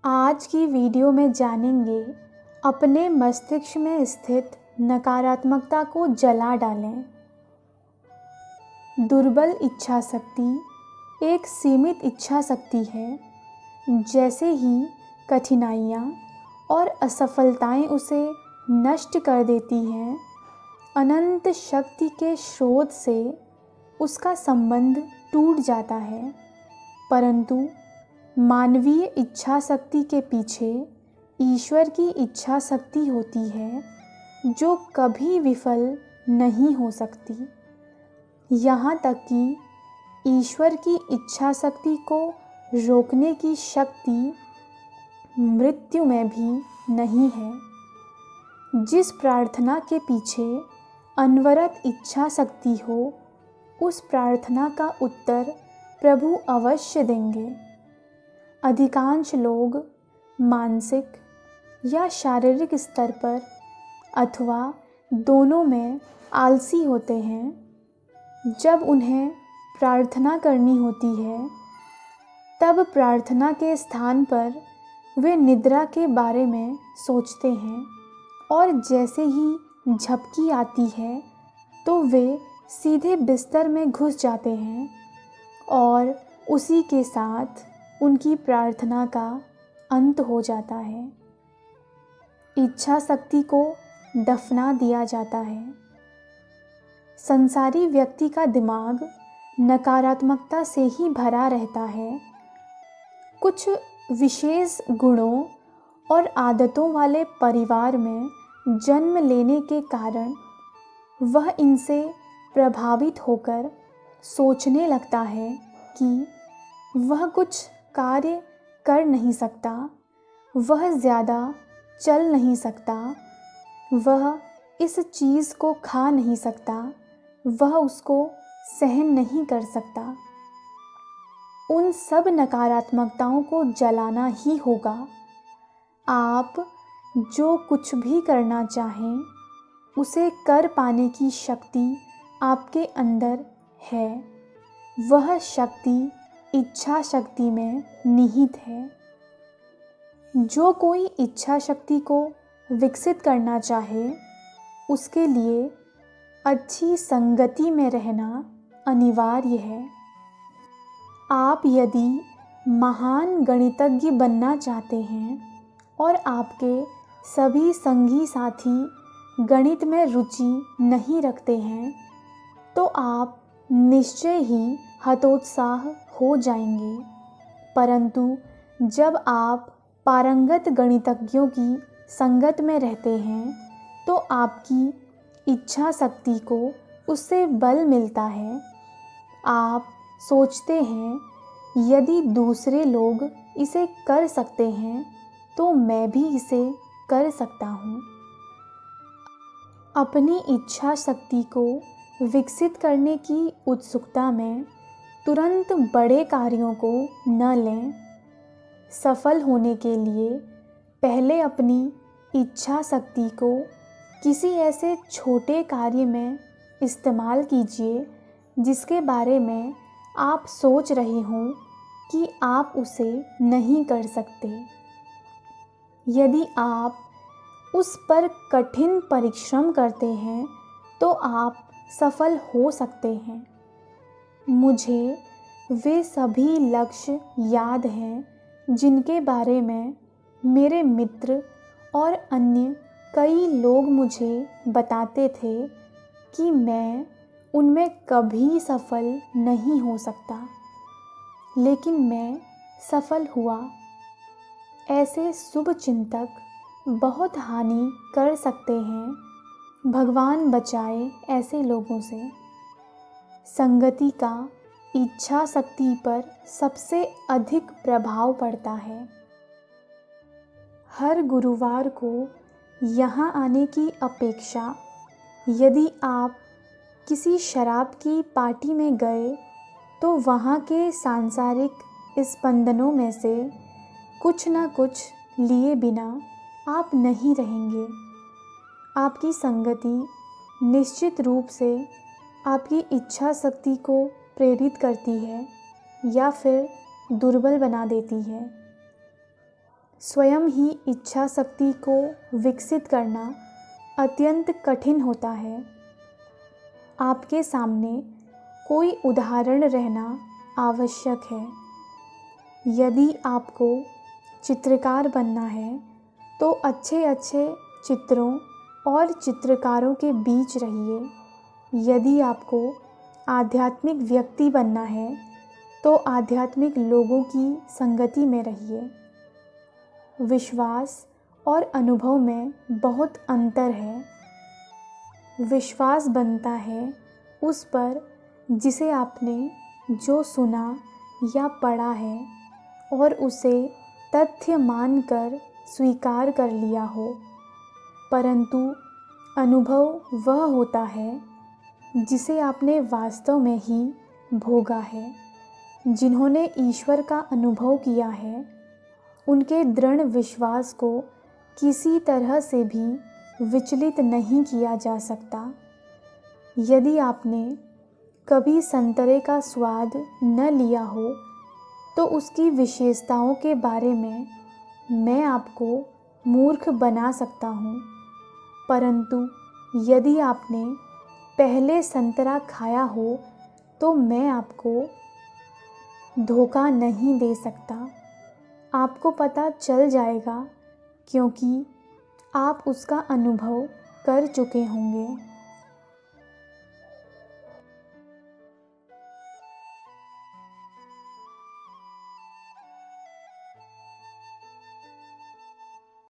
आज की वीडियो में जानेंगे अपने मस्तिष्क में स्थित नकारात्मकता को जला डालें। दुर्बल इच्छा शक्ति एक सीमित इच्छा शक्ति है। जैसे ही कठिनाइयाँ और असफलताएं उसे नष्ट कर देती हैं, अनंत शक्ति के स्रोत से उसका संबंध टूट जाता है। परंतु मानवीय इच्छा शक्ति के पीछे ईश्वर की इच्छा शक्ति होती है, जो कभी विफल नहीं हो सकती। यहाँ तक कि ईश्वर की इच्छा शक्ति को रोकने की शक्ति मृत्यु में भी नहीं है। जिस प्रार्थना के पीछे अनवरत इच्छा शक्ति हो, उस प्रार्थना का उत्तर प्रभु अवश्य देंगे। अधिकांश लोग मानसिक या शारीरिक स्तर पर अथवा दोनों में आलसी होते हैं। जब उन्हें प्रार्थना करनी होती है, तब प्रार्थना के स्थान पर वे निद्रा के बारे में सोचते हैं और जैसे ही झपकी आती है तो वे सीधे बिस्तर में घुस जाते हैं और उसी के साथ उनकी प्रार्थना का अंत हो जाता है। इच्छा शक्ति को दफना दिया जाता है। संसारी व्यक्ति का दिमाग नकारात्मकता से ही भरा रहता है। कुछ विशेष गुणों और आदतों वाले परिवार में जन्म लेने के कारण वह इनसे प्रभावित होकर सोचने लगता है कि वह कुछ कार्य कर नहीं सकता, वह ज़्यादा चल नहीं सकता, वह इस चीज़ को खा नहीं सकता, वह उसको सहन नहीं कर सकता। उन सब नकारात्मकताओं को जलाना ही होगा। आप जो कुछ भी करना चाहें, उसे कर पाने की शक्ति आपके अंदर है। वह शक्ति इच्छा शक्ति में निहित है। जो कोई इच्छा शक्ति को विकसित करना चाहे, उसके लिए अच्छी संगति में रहना अनिवार्य है। आप यदि महान गणितज्ञ बनना चाहते हैं और आपके सभी संगी साथी गणित में रुचि नहीं रखते हैं, तो आप निश्चय ही हतोत्साह हो जाएंगे। परंतु जब आप पारंगत गणितज्ञों की संगत में रहते हैं, तो आपकी इच्छा शक्ति को उससे बल मिलता है। आप सोचते हैं, यदि दूसरे लोग इसे कर सकते हैं, तो मैं भी इसे कर सकता हूँ। अपनी इच्छा शक्ति को विकसित करने की उत्सुकता में तुरंत बड़े कार्यों को न लें। सफल होने के लिए पहले अपनी इच्छा शक्ति को किसी ऐसे छोटे कार्य में इस्तेमाल कीजिए जिसके बारे में आप सोच रहे हों कि आप उसे नहीं कर सकते। यदि आप उस पर कठिन परिश्रम करते हैं, तो आप सफल हो सकते हैं। मुझे वे सभी लक्ष्य याद हैं जिनके बारे में मेरे मित्र और अन्य कई लोग मुझे बताते थे कि मैं उनमें कभी सफल नहीं हो सकता, लेकिन मैं सफल हुआ। ऐसे शुभ चिंतक बहुत हानि कर सकते हैं। भगवान बचाए ऐसे लोगों से। संगति का इच्छा शक्ति पर सबसे अधिक प्रभाव पड़ता है। हर गुरुवार को यहाँ आने की अपेक्षा यदि आप किसी शराब की पार्टी में गए, तो वहाँ के सांसारिक स्पंदनों में से कुछ न कुछ लिए बिना आप नहीं रहेंगे। आपकी संगति निश्चित रूप से आपकी इच्छा शक्ति को प्रेरित करती है या फिर दुर्बल बना देती है। स्वयं ही इच्छा शक्ति को विकसित करना अत्यंत कठिन होता है। आपके सामने कोई उदाहरण रहना आवश्यक है। यदि आपको चित्रकार बनना है तो अच्छे अच्छे चित्रों और चित्रकारों के बीच रहिए। यदि आपको आध्यात्मिक व्यक्ति बनना है तो आध्यात्मिक लोगों की संगति में रहिए। विश्वास और अनुभव में बहुत अंतर है। विश्वास बनता है उस पर जिसे आपने जो सुना या पढ़ा है और उसे तथ्य मानकर स्वीकार कर लिया हो, परंतु अनुभव वह होता है जिसे आपने वास्तव में ही भोगा है। जिन्होंने ईश्वर का अनुभव किया है उनके दृढ़ विश्वास को किसी तरह से भी विचलित नहीं किया जा सकता। यदि आपने कभी संतरे का स्वाद न लिया हो तो उसकी विशेषताओं के बारे में मैं आपको मूर्ख बना सकता हूँ, परंतु यदि आपने पहले संतरा खाया हो तो मैं आपको धोखा नहीं दे सकता। आपको पता चल जाएगा क्योंकि आप उसका अनुभव कर चुके होंगे।